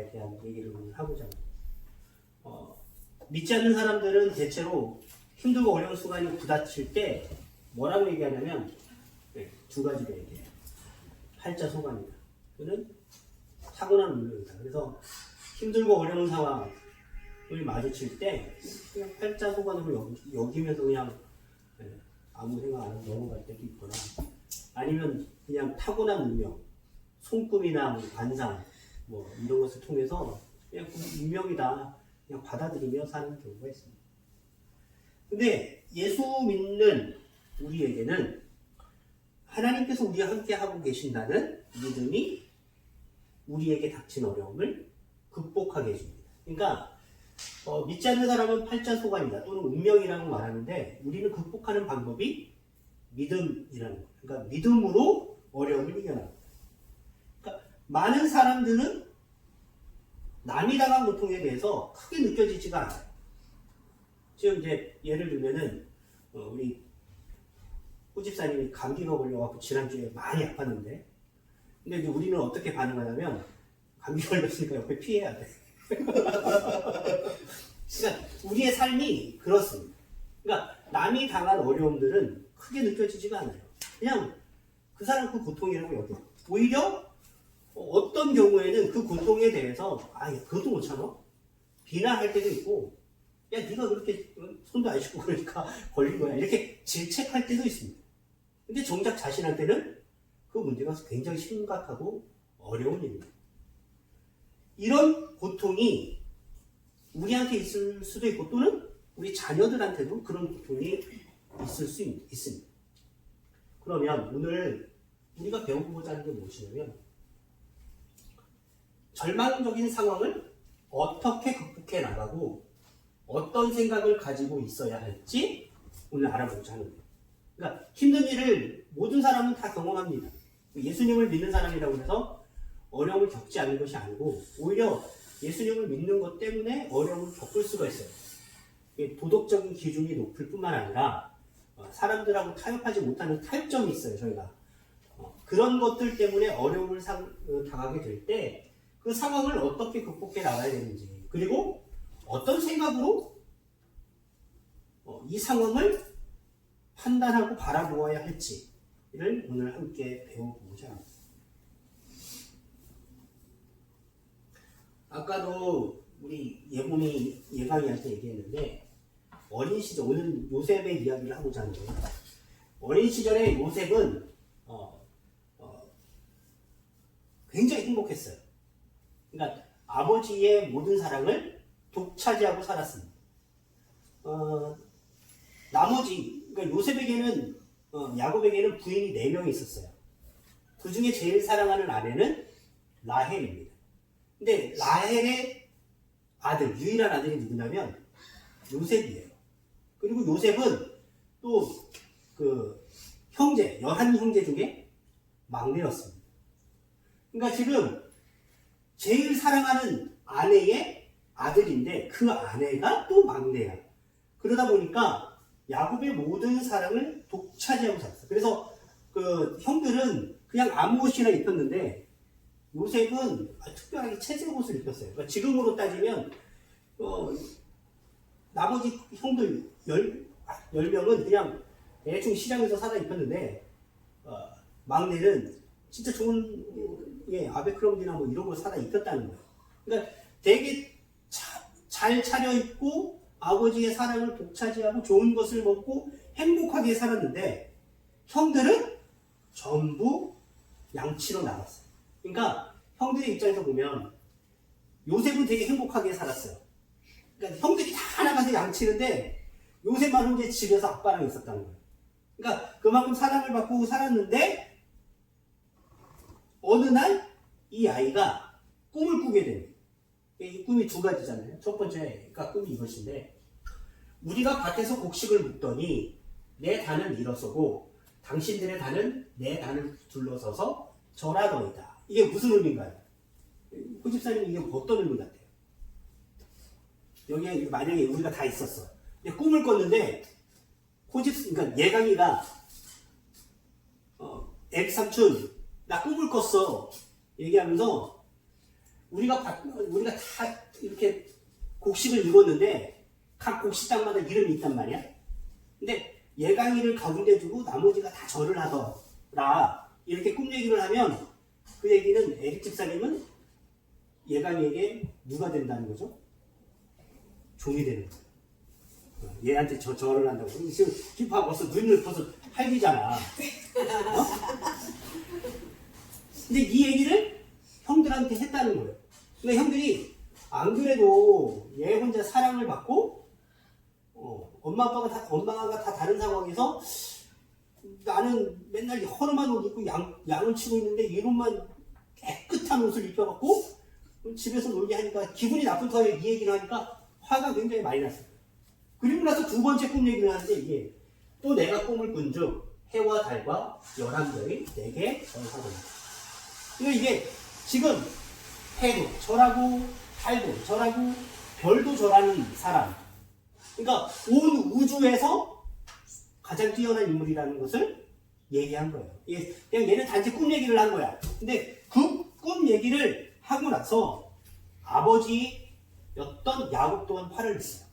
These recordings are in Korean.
상황에 대한 얘기를 오늘 하고자 합니다. 믿지 않는 사람들은 대체로 힘들고 어려운 순간이 부딪힐 때 뭐라고 얘기하냐면 두 가지로 얘기해요. 팔자소관이다. 또는 타고난 운명이다. 그래서 힘들고 어려운 상황을 마주칠 때 그냥 팔자소관으로 여기면서 그냥 아무 생각 안 하고 넘어갈 때도 있거나 아니면 그냥 타고난 운명, 손금이나 관상 뭐 이런 것을 통해서 그냥 운명이다 그냥 받아들이며 사는 경우가 있습니다. 근데 예수 믿는 우리에게는 하나님께서 우리와 함께 하고 계신다는 믿음이 우리에게 닥친 어려움을 극복하게 해줍니다. 그러니까 믿지 않는 사람은 팔자소관이다 또는 운명이라고 말하는데 우리는 극복하는 방법이 믿음이라는 거예요. 그러니까 믿음으로 어려움을 이겨나갑니다. 그러니까 많은 사람들은 남이 당한 고통에 대해서 크게 느껴지지가 않아요. 지금 이제 예를 들면은 우리 후집사님이 감기가 걸려갖고 지난주에 많이 아팠는데 근데 이제 우리는 어떻게 반응하냐면 감기 걸렸으니까 옆에 피해야 돼. 그러니까 우리의 삶이 그렇습니다. 그러니까 남이 당한 어려움들은 크게 느껴지지가 않아요. 그냥 그 사람 그 고통이라고 여겨요. 오히려 어떤 경우에는 그 고통에 대해서 그것도 못 참아? 비난할 때도 있고 야 네가 그렇게 손도 안 씻고 그러니까 걸린 거야 이렇게 질책할 때도 있습니다. 근데 정작 자신한테는 그 문제가 굉장히 심각하고 어려운 일입니다. 이런 고통이 우리한테 있을 수도 있고 또는 우리 자녀들한테도 그런 고통이 있을 수 있습니다. 그러면 오늘 우리가 배워보고자 하는 게 무엇이냐면 절망적인 상황을 어떻게 극복해 나가고 어떤 생각을 가지고 있어야 할지 오늘 알아보고자 하는 거예요. 그러니까 힘든 일을 모든 사람은 다 경험합니다. 예수님을 믿는 사람이라고 해서 어려움을 겪지 않는 것이 아니고 오히려 예수님을 믿는 것 때문에 어려움을 겪을 수가 있어요. 도덕적인 기준이 높을 뿐만 아니라 사람들하고 타협하지 못하는 타협점이 있어요. 저희가 그런 것들 때문에 어려움을 당하게 될 때 그 상황을 어떻게 극복해 나가야 되는지 그리고 어떤 생각으로 이 상황을 판단하고 바라보아야 할지를 오늘 함께 배워보고자 합니다. 아까도 우리 예강이할 때 얘기했는데 어린 시절 오늘 요셉의 이야기를 하고자 하는데 어린 시절에 요셉은 굉장히 행복했어요. 그러니까 아버지의 모든 사랑을 독차지하고 살았습니다. 나머지 그러니까 요셉에게는 야곱에게는 부인이 4명이 있었어요. 그 중에 제일 사랑하는 아내는 라헬입니다. 근데 라헬의 아들, 유일한 아들이 누구냐면 요셉이에요. 그리고 요셉은 또 그 형제, 11형제 중에 막내였습니다. 그러니까 지금 제일 사랑하는 아내의 아들인데 그 아내가 또 막내야. 그러다 보니까 야곱의 모든 사랑을 독차지하고 살았어요. 그래서 그 형들은 그냥 아무 옷이나 입혔는데 요셉은 특별하게 채색 옷을 입혔어요. 그러니까 지금으로 따지면 나머지 형들 10명은 그냥 대충 시장에서 사다 입혔는데 막내는 진짜 좋은 아베크롬비나 뭐 이런 걸 사다 입혔다는 거예요. 그러니까 되게 잘 차려입고 아버지의 사랑을 독차지하고 좋은 것을 먹고 행복하게 살았는데 형들은 전부 양치로 나갔어요. 그러니까 형들의 입장에서 보면 요셉은 되게 행복하게 살았어요. 그러니까 형들이 다 나가서 양치는데 요셉만 혼자 집에서 아빠랑 있었다는 거예요. 그러니까 그만큼 사랑을 받고 살았는데 어느 날 이 아이가 꿈을 꾸게 됩니다. 이 꿈이 두 가지잖아요. 첫 번째가 꿈이 이것인데 우리가 밭에서 곡식을 묻더니 내 단을 일어서고 당신들의 단은 내 단을 둘러서서 절하더이다. 이게 무슨 의미인가요? 후집사님 이게 어떤 의미 같아요? 여기에 만약에 우리가 다 있었어. 꿈을 꿨는데 그러니까 예강이가 애기 삼촌 나 꿈을 꿨어 얘기하면서 우리가 다 이렇게 곡식을 읽었는데 각 곡식당마다 이름이 있단 말이야. 근데 예강이를 가운데 두고 나머지가 다 절을 하더라. 이렇게 꿈 얘기를 하면 그 얘기는 에릭 집사님은 예강이에게 누가 된다는 거죠? 종이 되는 거예요. 얘한테 절을 한다고. 지금 기파 벌써 눈을 벌써 할기잖아. 근데 이 얘기를 형들한테 했다는 거예요. 근데 형들이 안 그래도 얘 혼자 사랑을 받고 엄마가 다 다른 상황에서 나는 맨날 허름한 옷 입고 양을 치고 있는데 이놈만 깨끗한 옷을 입혀갖고 집에서 놀게 하니까 기분이 나쁜 터에 이 얘기를 하니까 화가 굉장히 많이 났어요. 그리고 나서 두 번째 꿈 얘기를 하는데 이게 또 내가 꿈을 꾼즉 해와 달과 열한 별이 내게 절하더라. 그러니까 이게 지금 해도 절하고 달도 절하고 별도 절하는 사람. 그러니까 온 우주에서 가장 뛰어난 인물이라는 것을 얘기한 거예요. 그냥 얘는 단지 꿈 얘기를 한 거야. 근데 그 꿈 얘기를 하고 나서 아버지였던 야곱 또한 화를 냈어요.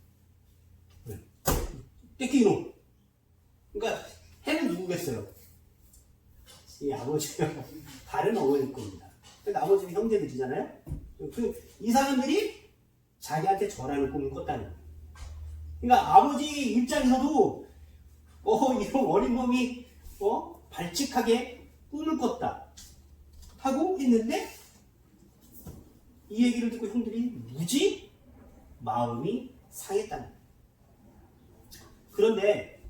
떼끼 이놈. 그러니까 해는 누구겠어요? 이 아버지가 다른 어머니 겁니다. 그러니까 아버지는 형제들이잖아요. 이 사람들이 자기한테 절하는 꿈을 꿨다는 거예요. 그러니까 아버지 입장에서도 이런 어린 놈이 발칙하게 꿈을 꿨다 하고 있는데 이 얘기를 듣고 형들이 무지 마음이 상했다는 거예요. 그런데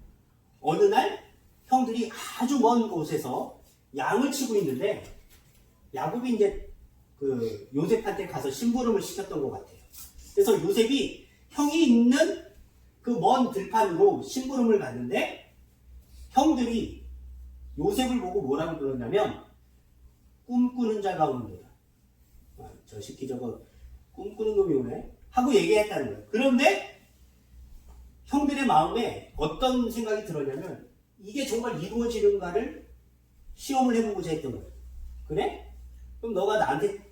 어느 날 형들이 아주 먼 곳에서 양을 치고 있는데 야곱이 이제 그 요셉한테 가서 심부름을 시켰던 것 같아요. 그래서 요셉이 형이 있는 그 먼 들판으로 심부름을 갔는데 형들이 요셉을 보고 뭐라고 그러냐면 꿈꾸는 자 가운데 저 새끼 저거 꿈꾸는 놈이 오네 하고 얘기했다는 거예요. 그런데 형들의 마음에 어떤 생각이 들었냐면 이게 정말 이루어지는가를 시험을 해보고자 했던 거예요. 그래? 그럼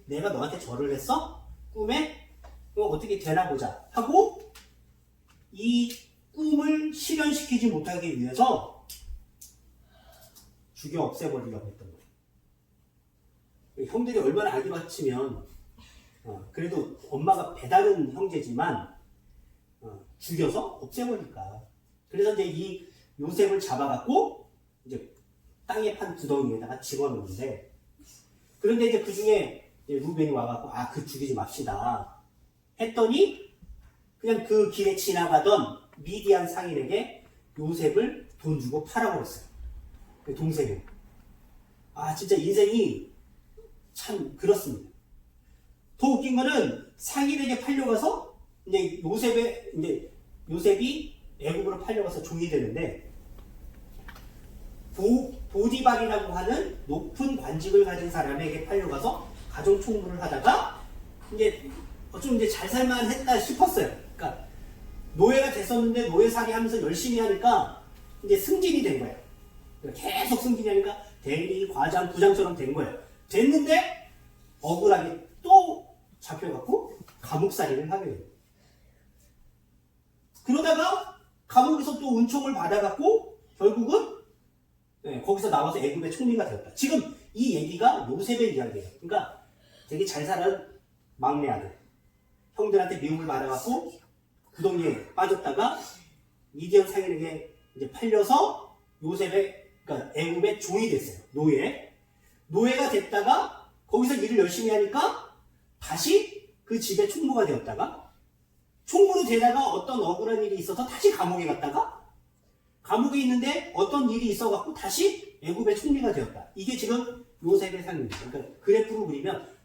내가 너한테 절을 했어? 꿈에? 그럼 어떻게 되나 보자 하고 이 꿈을 실현시키지 못하기 위해서 죽여 없애버리려고 했던 거예요. 형들이 얼마나 아기 받치면 그래도 엄마가 배다른 형제지만 죽여서 없애버릴까. 그래서 이제 이 요셉을 잡아갖고 이제 땅에 판 구덩이에다가 집어넣는데 그런데 이제 그 중에 루벤이 와갖고 그 죽이지 맙시다 했더니 그냥 그 길에 지나가던 미디안 상인에게 요셉을 돈 주고 팔아버렸어요. 그 동생을. 진짜 인생이 참 그렇습니다. 더 웃긴 거는 상인에게 팔려가서 이제 요셉이 애굽으로 팔려가서 종이 되는데 보디발이라고 하는 높은 관직을 가진 사람에게 팔려가서 가정 총무를 하다가 어쩜 이제 잘 살만했다 싶었어요. 그러니까 노예가 됐었는데 노예살이 하면서 열심히 하니까 이제 승진이 된 거예요. 계속 승진하니까 대리, 과장, 부장처럼 된 거예요. 됐는데 억울하게 또 잡혀갖고 감옥살이를 하게 돼요. 그러다가 감옥에서 또 은총을 받아갖고 결국은 거기서 나와서 애굽의 총리가 되었다. 지금 이 얘기가 요셉의 이야기예요. 그러니까 되게 잘 사는 막내 아들. 형들한테 미움을 받아갖고 구덩이에 빠졌다가 미디안 상인에게 이제 팔려서 그러니까 애굽의 종이 됐어요. 노예가 됐다가 거기서 일을 열심히 하니까 다시 그 집의 총무가 되었다가 총무로 되다가 어떤 억울한 일이 있어서 다시 감옥에 갔다가 감옥에 있는데 어떤 일이 있어갖고 다시 애굽의 총리가 되었다. 이게 지금 요셉의 삶입니다. 그러니까 그래프로 그리면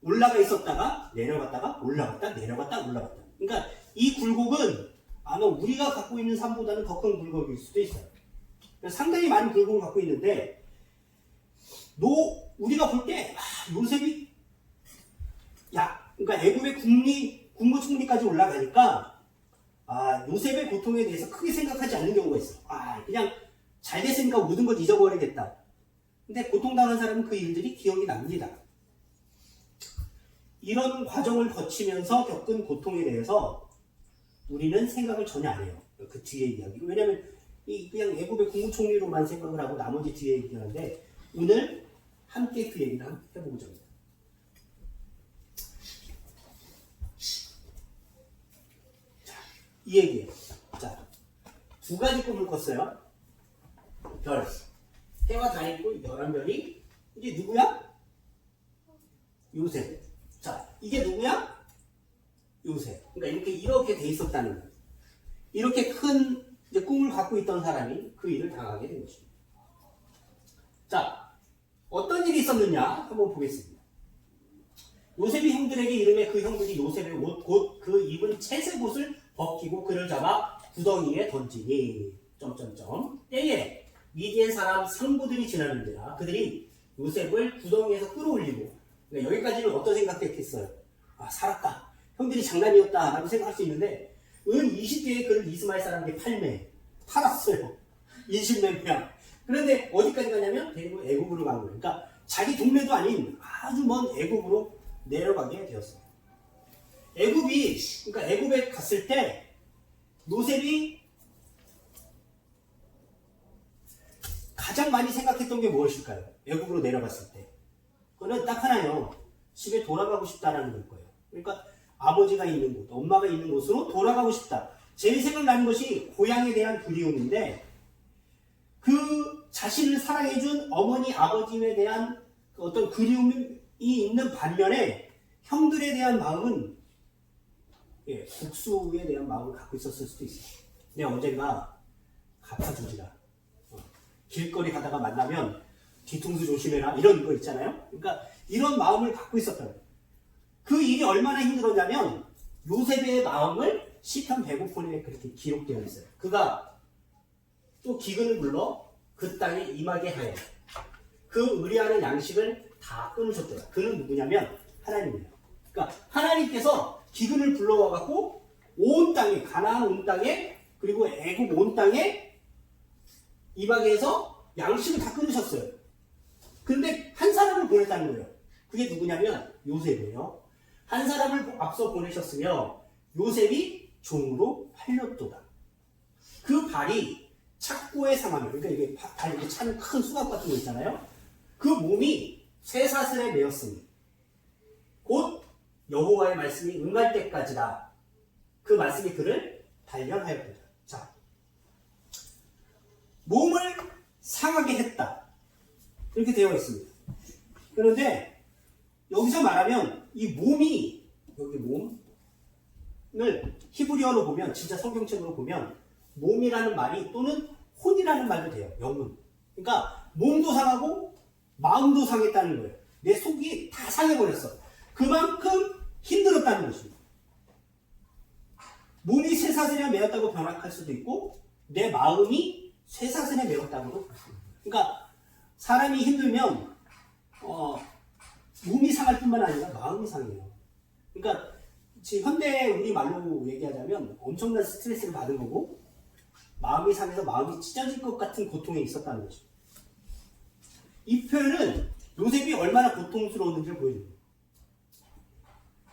올라가 있었다가 내려갔다가 올라갔다 내려갔다 올라갔다. 그러니까 이 굴곡은 아마 우리가 갖고 있는 삶보다는 더 큰 굴곡일 수도 있어요. 상당히 많은 굴곡을 갖고 있는데 우리가 볼 때 요셉이 그러니까 애굽의 국무총리까지 올라가니까 요셉의 고통에 대해서 크게 생각하지 않는 경우가 있어. 그냥 잘 됐으니까 모든 걸 잊어버리겠다. 근데 고통당한 사람은 그 일들이 기억이 납니다. 이런 과정을 거치면서 겪은 고통에 대해서 우리는 생각을 전혀 안 해요. 그 뒤에 이야기. 왜냐면 그냥 애굽의 국무총리로만 생각을 하고 나머지 뒤에 얘기하는데 오늘 함께 그 얘기를 해보고자 합니다. 자, 이 얘기예요. 자, 두 가지 꿈을 꿨어요. 별. 해와 다 있고 11별이 이게 누구야? 요셉. 자, 이게 누구야? 요셉. 그러니까 이렇게 돼 있었다는 거예요. 이렇게 큰 이제 꿈을 갖고 있던 사람이 그 일을 당하게 된 것입니다. 자, 어떤 일이 있었느냐 한번 보겠습니다. 요셉이 형들에게 이름에 그 형들이 요셉의 옷, 곧 그 입은 채색 옷을 벗기고 그를 잡아 구덩이에 던지니 때에 미디안 사람 상부들이 지나는데라 그들이 요셉을 구덩이에서 끌어올리고 그러니까 여기까지는 어떤 생각했겠어요? 아, 살았다. 형들이 장난이었다 라고 생각할 수 있는데 은 20대에 그를 이스마엘 사람에게 팔았어요. 인신매매야. 그런데 어디까지 가냐면 대구 애굽으로 간 거예요. 그러니까 자기 동네도 아닌 아주 먼 애굽으로 내려가게 되었어요. 그러니까 애굽에 갔을 때 요셉이 가장 많이 생각했던 게 무엇일까요? 애굽으로 내려갔을 때. 그거는 딱 하나요. 집에 돌아가고 싶다라는 걸 거예요. 그러니까 아버지가 있는 곳, 엄마가 있는 곳으로 돌아가고 싶다. 제일 생각나는 것이 고향에 대한 그리움인데 그 자신을 사랑해준 어머니, 아버지에 대한 어떤 그리움이 있는 반면에 형들에 대한 마음은 국수에 대한 마음을 갖고 있었을 수도 있어요. 근데 언젠가 갚아주지라. 길거리 가다가 만나면 뒤통수 조심해라 이런 거 있잖아요. 그러니까 이런 마음을 갖고 있었던 거예요. 그 일이 얼마나 힘들었냐면 요셉의 마음을 시편 105편에 그렇게 기록되어 있어요. 그가 또 기근을 불러 그 땅에 임하게 하여 그 의뢰하는 양식을 다 끊으셨대요. 그는 누구냐면 하나님이에요. 그러니까 하나님께서 기근을 불러와갖고 온 땅에 가나안 온 땅에 그리고 애굽 온 땅에 임하게 해서 양식을 다 끊으셨어요. 그런데 한 사람을 보냈다는 거예요. 그게 누구냐면 요셉이에요. 한 사람을 앞서 보내셨으며 요셉이 종으로 팔렸도다. 그 발이 착고에 상하며 그러니까 이게 발 이렇게 차는 큰 수갑 같은 거 있잖아요. 그 몸이 쇠사슬에 매였으니 곧 여호와의 말씀이 응할 때까지다. 그 말씀이 그를 단련하였다. 자, 몸을 상하게 했다. 이렇게 되어 있습니다. 그런데 여기서 말하면 이 몸이 여기 몸을 히브리어로 보면 진짜 성경책으로 보면 몸이라는 말이 또는 혼이라는 말도 돼요. 영혼. 그러니까 몸도 상하고 마음도 상했다는 거예요. 내 속이 다 상해버렸어. 그만큼 힘들었다는 것입니다. 몸이 쇠사슬에 매었다고 변학할 수도 있고 내 마음이 쇠사슬에 매었다고도 볼 수 있습니다. 그러니까 사람이 힘들면 몸이 상할 뿐만 아니라 마음이 상해요. 그러니까 지금 현대 우리 말로 얘기하자면 엄청난 스트레스를 받은 거고 마음이 상해서 마음이 찢어질 것 같은 고통에 있었다는 거죠. 이 표현은 요셉이 얼마나 고통스러웠는지를 보여줍니다.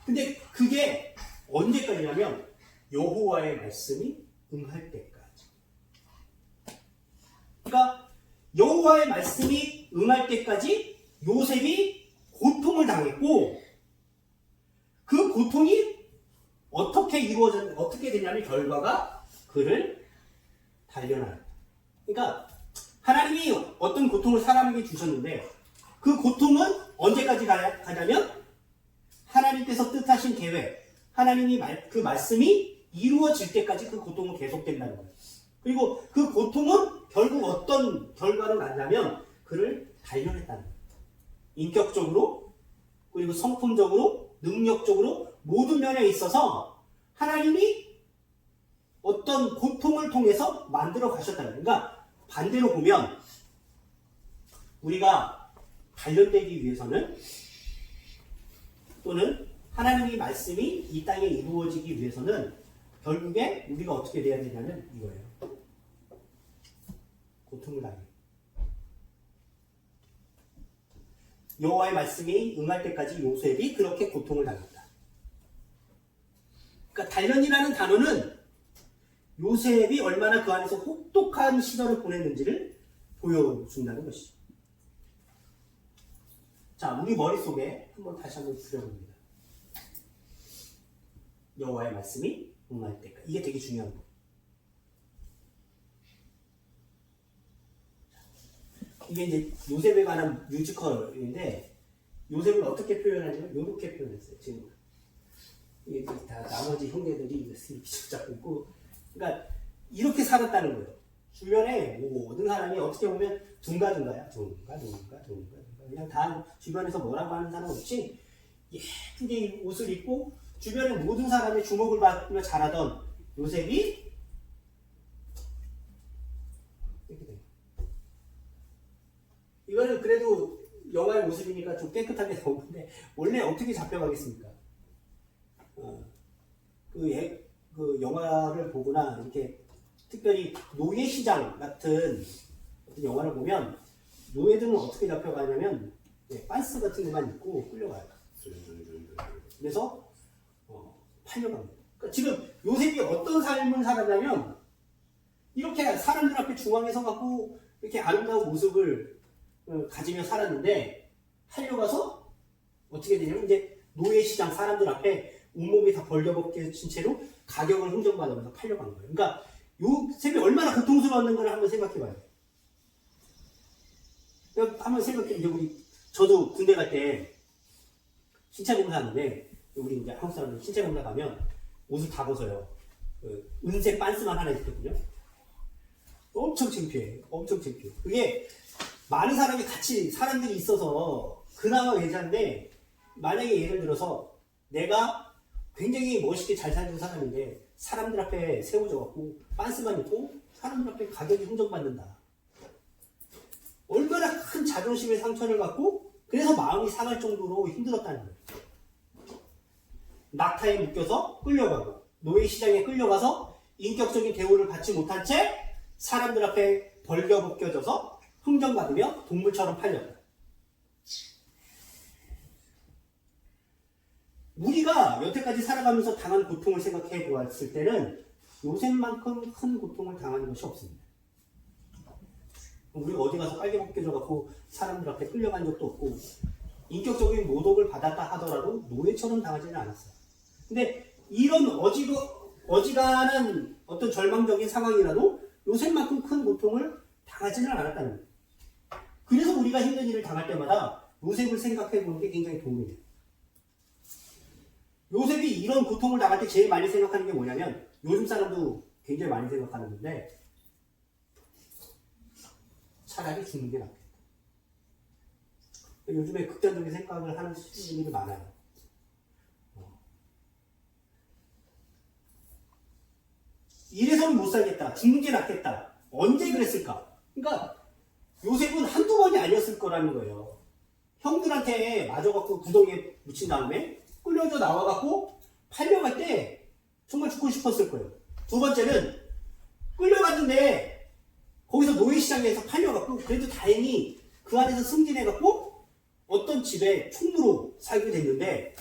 근데 그게 언제까지냐면 여호와의 말씀이 응할 때까지. 그러니까 여호와의 말씀이 응할 때까지 요셉이 고통을 당했고 그 고통이 어떻게 되냐면 결과가 그를 단련하였다. 그러니까 하나님이 어떤 고통을 사람에게 주셨는데 그 고통은 언제까지 가냐면 하나님께서 뜻하신 계획, 하나님이 그 말씀이 이루어질 때까지 그 고통은 계속된다는 거예요. 그리고 그 고통은 결국 어떤 결과로 났냐면 그를 단련했다는 거예요. 인격적으로 그리고 성품적으로 능력적으로 모든 면에 있어서 하나님이 어떤 고통을 통해서 만들어 가셨다는 거예요. 그러니까 반대로 보면 우리가 단련되기 위해서는 또는 하나님의 말씀이 이 땅에 이루어지기 위해서는 결국에 우리가 어떻게 돼야 되냐면 이거예요. 고통을 당해요. 여호와의 말씀이 응할 때까지 요셉이 그렇게 고통을 당했다. 그러니까 단련이라는 단어는 요셉이 얼마나 그 안에서 혹독한 시절을 보냈는지를 보여준다는 것이죠. 자, 우리 머릿속에 다시 한번 들여봅니다. 여호와의 말씀이 응할 때까지. 이게 되게 중요한 거예요. 이게 이제 요셉에 관한 뮤지컬인데 요셉을 어떻게 표현하냐면 이렇게 표현했어요. 지금 이게 다 나머지 형제들이 이렇게 잡고 있고, 그러니까 이렇게 살았다는 거예요. 주변에 모든 사람이 어떻게 보면 둥가둥가야. 둥가. 그냥 다 주변에서 뭐라고 하는 사람 없이 예쁘게 옷을 입고 주변의 모든 사람의 주목을 받으며 자라던 요셉이 이렇게 돼요. 이거는 그래도 영화의 모습이니까 좀 깨끗하게 나오는데 원래 어떻게 잡혀가겠습니까? 그 영화를 보거나 이렇게 특별히 노예시장 같은 영화를 보면 노예들은 어떻게 잡혀가냐면 빤스 같은 데만 입고 끌려가요. 그래서 팔려갑니다. 그러니까 지금 요셉이 어떤 삶을 살았냐면 이렇게 사람들 앞에 중앙에 서갖고 이렇게 아름다운 모습을 가지며 살았는데 팔려가서 어떻게 되냐면 이제 노예시장 사람들 앞에 온몸이 다 벌겨벗겨진 채로 가격을 흥정받으면서 팔려간 거예요. 그러니까 요셉이 얼마나 고통스러웠는가를 한번 생각해봐요. 한번 생각해보면 저도 군대 갈 때 신체 검사 하는데 우리 이제 한국 사람들 신체 검사 가면 옷을 다 벗어요. 은색 빤스만 하나 입거든요. 엄청 창피해. 그게 많은 사람이 같이 사람들이 있어서 그나마 괜찮은데 만약에 예를 들어서 내가 굉장히 멋있게 잘 살던 사람인데 사람들 앞에 세워져갖고 빤스만 입고 사람들 앞에 가격이 흥정받는다. 얼마나 큰 자존심의 상처를 받고 그래서 마음이 상할 정도로 힘들었다는 거예요. 낙타에 묶여서 끌려가고 노예시장에 끌려가서 인격적인 대우를 받지 못한 채 사람들 앞에 벌겨벗겨져서 흥정받으며 동물처럼 팔렸다. 우리가 여태까지 살아가면서 당한 고통을 생각해 보았을 때는 요셉만큼 큰 고통을 당하는 것이 없습니다. 우리가 어디 가서 빨개 벗겨져갖고 사람들 앞에 끌려간 적도 없고 인격적인 모독을 받았다 하더라도 노예처럼 당하지는 않았어요. 근데 이런 어지간한 어떤 절망적인 상황이라도 요셉만큼 큰 고통을 당하지는 않았다는 거예요. 그래서 우리가 힘든 일을 당할 때마다 요셉을 생각해 보는 게 굉장히 도움이 돼요. 요셉이 이런 고통을 당할 때 제일 많이 생각하는 게 뭐냐면 요즘 사람도 굉장히 많이 생각하는 건데 차라리 죽는 게 낫겠다. 요즘에 극단적인 생각을 하는 분들이 많아요. 이래서는 못 살겠다. 죽는 게 낫겠다. 언제 그랬을까? 그러니까 요셉은 한두 번이 아니었을 거라는 거예요. 형들한테 맞아갖고 구덩이에 묻힌 다음에 끌려져 나와갖고 팔려갈 때 정말 죽고 싶었을 거예요. 두 번째는 끌려갔는데 거기서 노예시장에서 팔려갖고 그래도 다행히 그 안에서 승진해갖고 어떤 집에 총무로 살게 됐는데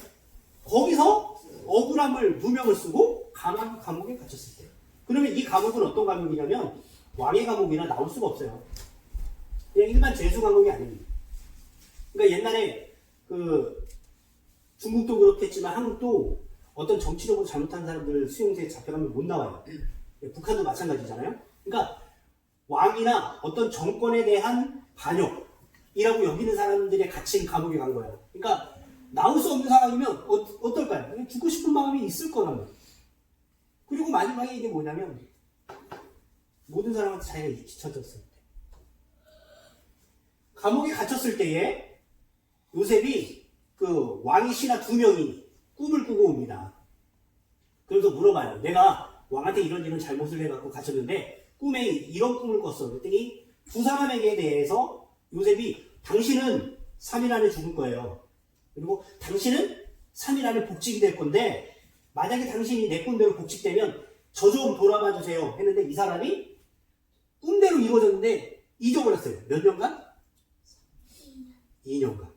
거기서 억울함을 누명을 쓰고 감옥에 갇혔을 때 그러면 이 감옥은 어떤 감옥이냐면 왕의 감옥이라 나올 수가 없어요. 그냥 일반 죄수 감옥이 아닙니다. 그러니까 옛날에 중국도 그렇겠지만 한국도 어떤 정치적으로 잘못한 사람들 수용소에 잡혀가면 못 나와요. 북한도 마찬가지잖아요. 그러니까 왕이나 어떤 정권에 대한 반역이라고 여기는 사람들의 갇힌 감옥에 간 거예요. 그러니까 나올 수 없는 상황이면 어떨까요? 죽고 싶은 마음이 있을 거란 말이에요. 그리고 마지막에 이게 뭐냐면 모든 사람한테 자기가 잊혀졌을 때 감옥에 갇혔을 때에 요셉이 그 왕의 신하 2명이 꿈을 꾸고 옵니다. 그래서 물어봐요. 내가 왕한테 이런 잘못을 해갖고 갇혔는데 꿈에 이런 꿈을 꿨어. 그랬더니 두 사람에게 대해서 요셉이 당신은 3일 안에 죽을 거예요. 그리고 당신은 3일 안에 복직이 될 건데 만약에 당신이 내 꿈대로 복직되면 저 좀 돌아봐 주세요 했는데 이 사람이 꿈대로 이루어졌는데 잊어버렸어요. 몇 년간? 2년간.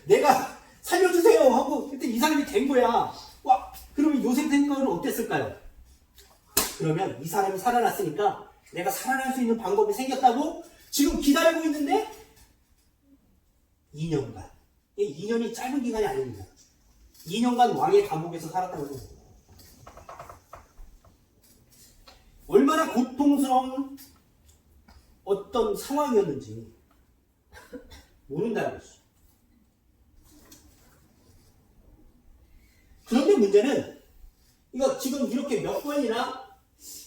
내가 살려주세요 하고 그때 이 사람이 된 거야. 와, 그러면 요셉 생각은 어땠을까요? 그러면 이 사람이 살아났으니까 내가 살아날 수 있는 방법이 생겼다고 지금 기다리고 있는데 2년간. 2년이 짧은 기간이 아닙니다. 2년간 왕의 감옥에서 살았다고 합니다. 얼마나 고통스러운 어떤 상황이었는지 모른다는 것이죠. 그런데 문제는 이거 지금 이렇게 몇 번이나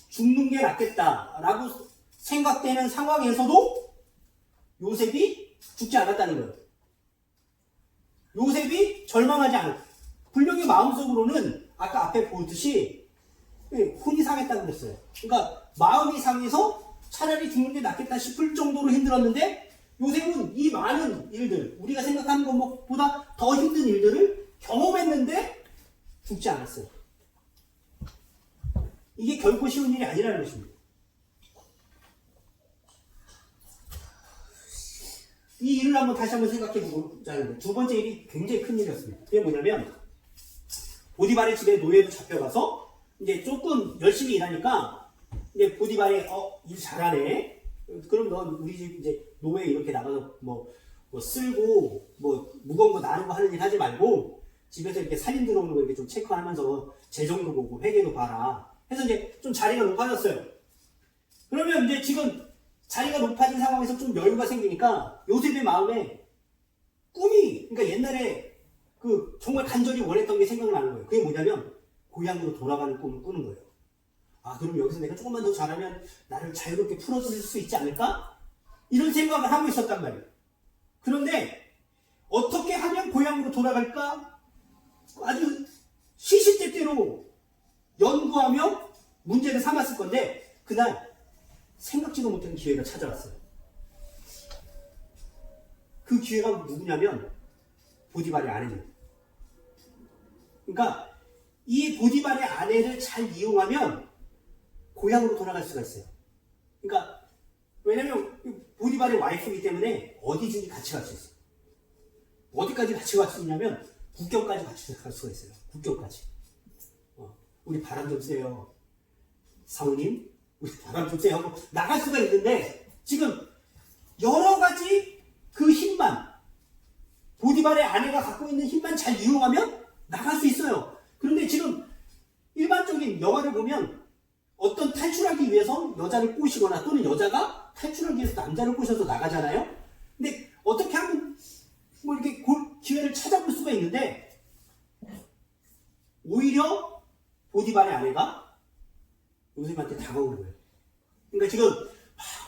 죽는 게 낫겠다라고 생각되는 상황에서도 요셉이 죽지 않았다는 거예요. 요셉이 절망하지 않았다. 분명히 마음속으로는 아까 앞에 보듯이 혼이 상했다고 그랬어요. 그러니까 마음이 상해서 차라리 죽는 게 낫겠다 싶을 정도로 힘들었는데 요셉은 이 많은 일들, 우리가 생각하는 것보다 더 힘든 일들을 경험했는데 죽지 않았어요. 이게 결코 쉬운 일이 아니라는 것입니다. 이 일을 다시 한번 생각해 보자는 거예요. 두 번째 일이 굉장히 큰 일이었습니다. 그게 뭐냐면 보디발의 집에 노예로 잡혀가서 이제 조금 열심히 일하니까 이제 보디발이 일 잘하네. 그럼 너 우리 집 이제 노예 이렇게 나가서 뭐 쓸고 뭐 무거운 거 나르고 하는 일 하지 말고 집에서 이렇게 살림 들어오는 거 이렇게 좀 체크하면서 재정도 보고 회계도 봐라. 해서 이제 좀 자리가 높아졌어요. 그러면 이제 지금 자리가 높아진 상황에서 좀 여유가 생기니까 요셉의 마음에 꿈이, 그러니까 옛날에 그 정말 간절히 원했던 게 생각나는 거예요. 그게 뭐냐면 고향으로 돌아가는 꿈을 꾸는 거예요. 아, 그럼 여기서 내가 조금만 더 잘하면 나를 자유롭게 풀어줄 수 있지 않을까? 이런 생각을 하고 있었단 말이에요. 그런데 어떻게 하면 고향으로 돌아갈까? 아주 시시때때로 연구하며 문제를 삼았을 건데 그날 생각지도 못한 기회가 찾아왔어요. 그 기회가 누구냐면 보디발의 아내입니다. 그러니까 이 보디발의 아내를 잘 이용하면 고향으로 돌아갈 수가 있어요. 그러니까 왜냐면 보디발의 와이프이기 때문에 어디든지 같이 갈 수 있어요. 어디까지 같이 갈 수 있냐면 국경까지 같이 갈 수가 있어요. 국경까지. 우리 바람 좀 쐬요. 사모님, 우리 바람 좀 쐬요 하고 나갈 수가 있는데 지금 여러 가지 그 힘만, 보디발의 아내가 갖고 있는 힘만 잘 이용하면 나갈 수 있어요. 그런데 지금 일반적인 영화를 보면 어떤 탈출하기 위해서 여자를 꼬시거나 또는 여자가 탈출하기 위해서 남자를 꼬셔서 나가잖아요. 근데 어떻게 하면 뭐 이렇게 기회를 찾아볼 수가 있는데 오히려 보디발의 아내가 요셉한테 다가오는 거예요. 그러니까 지금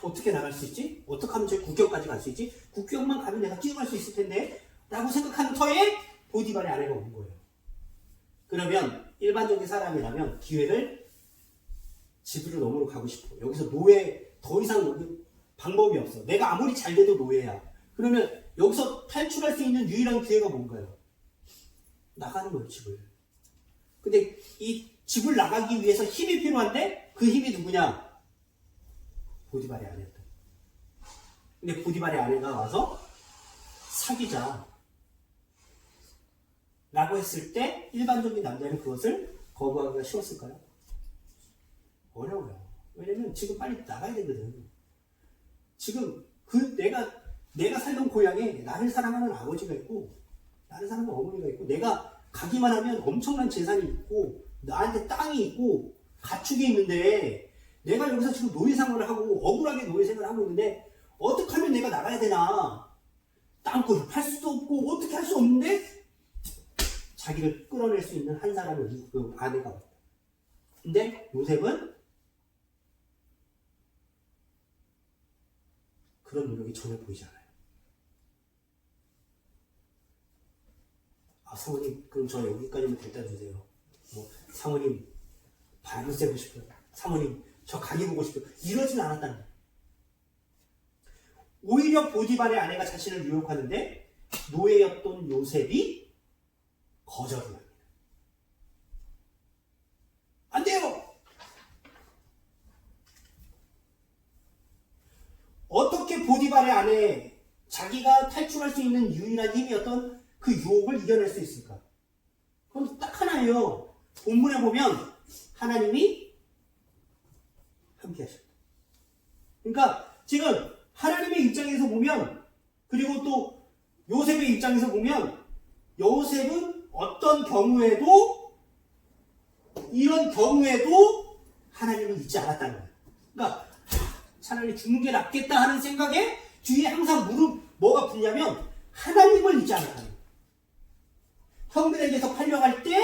어떻게 나갈 수 있지? 어떻게 하면 저 국경까지 갈 수 있지? 국경만 가면 내가 뛰어갈 수 있을 텐데 라고 생각하는 터에 보디발의 아내가 온 거예요. 그러면 일반적인 사람이라면 기회를 집으로 넘으러 가고 싶어. 여기서 노예 더 이상 방법이 없어. 내가 아무리 잘 돼도 노예야. 그러면 여기서 탈출할 수 있는 유일한 기회가 뭔가요? 나가는 거예요, 집을. 근데 이 집을 나가기 위해서 힘이 필요한데 그 힘이 누구냐? 보디발의 아내였다. 근데 보디발의 아내가 와서 사귀자 라고 했을 때 일반적인 남자는 그것을 거부하기가 쉬웠을까요? 어려워요. 왜냐면 지금 빨리 나가야 되거든. 지금 내가 살던 고향에 나를 사랑하는 아버지가 있고 나를 사랑하는 어머니가 있고 내가 가기만 하면 엄청난 재산이 있고 나한테 땅이 있고 가축이 있는데 내가 여기서 지금 노예 생활을 하고 억울하게 노예 생활을 하고 있는데 어떻게 하면 내가 나가야 되나? 땅굴을 팔 수도 없고 어떻게 할 수 없는데 자기를 끌어낼 수 있는 한 사람은 그 아내가 왔다. 근데 요셉은 그런 노력이 전혀 보이지 않아요. 아, 사모님, 그럼 저 여기까지만 데려다 주세요. 뭐, 사모님, 바람을 쐬고 싶어요. 사모님, 저 강의 보고 싶어요. 이러진 않았다는 거예요. 오히려 보디발의 아내가 자신을 유혹하는데 노예였던 요셉이 거절을 합니다. 안 돼요! 어떻게 보디발의 아내, 자기가 탈출할 수 있는 유일한 힘이었던 그 유혹을 이겨낼 수 있을까? 그건 딱 하나예요. 본문에 보면 하나님이 함께 하셨다. 그러니까 지금 하나님의 입장에서 보면, 그리고 또 요셉의 입장에서 보면, 요셉은 어떤 경우에도, 이런 경우에도 하나님을 잊지 않았다는 거예요. 그러니까 차라리 죽는 게 낫겠다 하는 생각에 뒤에 항상 뭐가 붙냐면 하나님을 잊지 않았다는 거예요. 형들에게서 팔려갈 때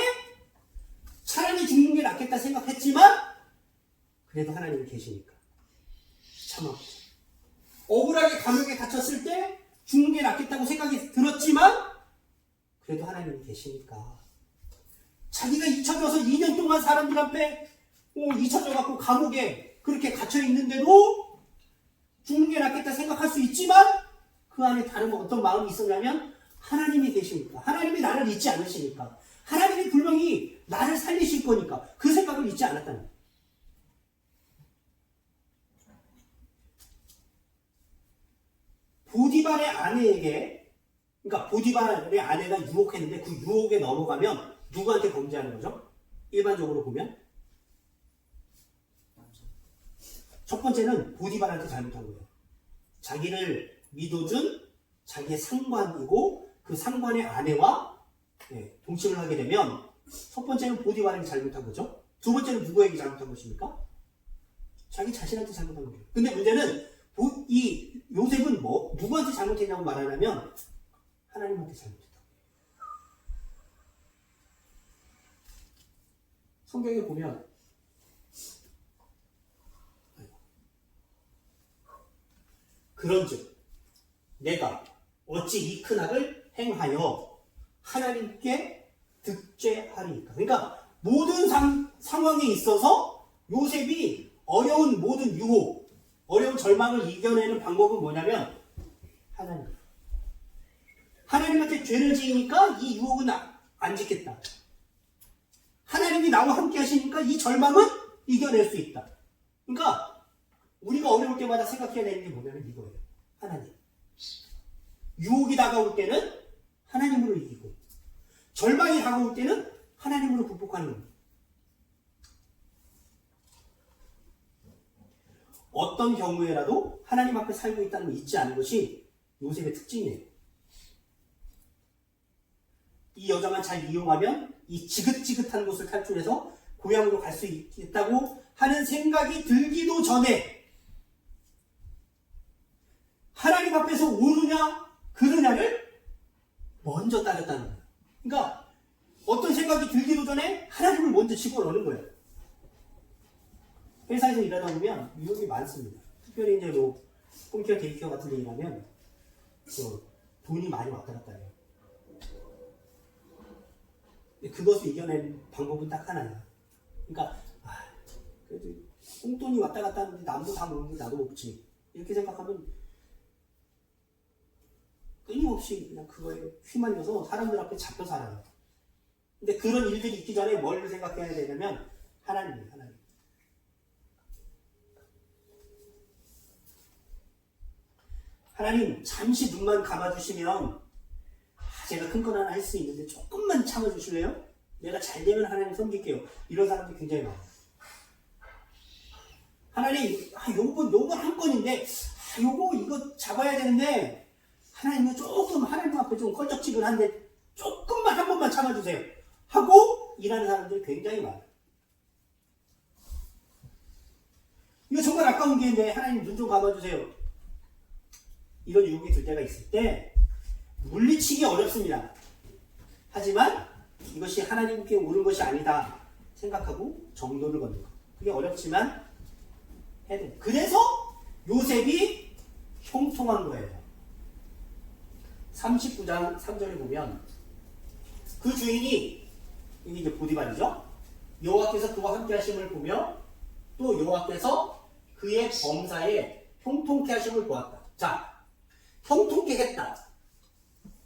차라리 죽는 게 낫겠다 생각했지만 그래도 하나님이 계시니까 참았죠. 억울하게 감옥에 갇혔을 때 죽는 게 낫겠다고 생각이 들었지만 그래도 하나님이 계시니까, 자기가 잊혀져서 2년 동안 사람들 앞에 잊혀져갖고 감옥에 그렇게 갇혀 있는데도 죽는 게 낫겠다 생각할 수 있지만 그 안에 다른 어떤 마음이 있었냐면 하나님이 계시니까, 하나님이 나를 잊지 않으시니까, 하나님이 분명히 나를 살리실 거니까 그 생각을 잊지 않았다는 거예요. 보디발의 아내에게, 그러니까 보디발의 아내가 유혹했는데 그 유혹에 넘어가면 누구한테 범죄하는 거죠? 일반적으로 보면 첫 번째는 보디발한테 잘못한 거예요. 자기를 믿어준 자기의 상관이고 그 상관의 아내와 동침을 하게 되면 첫 번째는 보디발에게 잘못한 거죠. 두 번째는 누구에게 잘못한 것입니까? 자기 자신한테 잘못한 거예요. 근데 문제는 이 요셉은 누구한테 잘못했냐고 말하냐면 하나님한테 잘못했다. 성경에 보면 그런즉 내가 어찌 이 큰 악을 행하여 하나님께 득죄하리이까. 그러니까 모든 상황에 있어서 요셉이 어려운 모든 유혹, 어려운 절망을 이겨내는 방법은 뭐냐면 하나님한테 죄를 지으니까 이 유혹은 안 짓겠다. 하나님이 나와 함께 하시니까 이 절망은 이겨낼 수 있다. 그러니까 우리가 어려울 때마다 생각해야 되는 게 뭐냐면 이거예요. 하나님. 유혹이 다가올 때는 하나님으로 이기고, 절망이 다가올 때는 하나님으로 극복하는 겁니다. 어떤 경우에라도 하나님 앞에 살고 있다는 걸 잊지 않는 것이 요셉의 특징이에요. 이 여자만 잘 이용하면 이 지긋지긋한 곳을 탈출해서 고향으로 갈 수 있다고 하는 생각이 들기도 전에 하나님 앞에서 옳으냐 그르냐를 먼저 따졌다는 거예요. 그러니까 어떤 생각이 들기도 전에 하나님을 먼저 집어넣는 거예요. 회사에서 일하다 보면 유혹이 많습니다. 특별히 이제 홈케어, 데이케어 같은 데 일하면 돈이 많이 왔다 갔다 해요. 그것을 이겨낸 방법은 딱 하나야. 그러니까 그래도 꽁돈이 왔다 갔다 하는데 남도 다 먹는데 나도 먹지, 이렇게 생각하면 끊임없이 그냥 그거에 휘말려서 사람들 앞에 잡혀 살아요. 근데 그런 일들이 있기 전에 뭘 생각해야 되냐면 하나님이에요. 하나님. 하나님 잠시 눈만 감아주시면 제가 큰 건 하나 할 수 있는데 조금만 참아주실래요? 내가 잘 되면 하나님 섬길게요. 이런 사람들이 굉장히 많아요. 하나님, 요건 한 건인데, 이거 잡아야 되는데, 하나님은 조금, 하나님 앞에 좀 껄쩍지근한데, 조금만 한 번만 참아주세요. 하고 일하는 사람들이 굉장히 많아요. 이거 정말 아까운 게인데, 하나님 눈 좀 감아주세요. 이런 유혹이 들 때가 있을 때, 물리치기 어렵습니다. 하지만 이것이 하나님께 옳은 것이 아니다 생각하고 정도를 걷는 것. 그게 어렵지만 해야 돼. 그래서 요셉이 형통한 거예요. 39장 3절에 보면 그 주인이, 이게 이제 보디발이죠. 여호와께서 그와 함께 하심을 보며 또 여호와께서 그의 범사에 형통케 하심을 보았다. 자, 형통케 했다.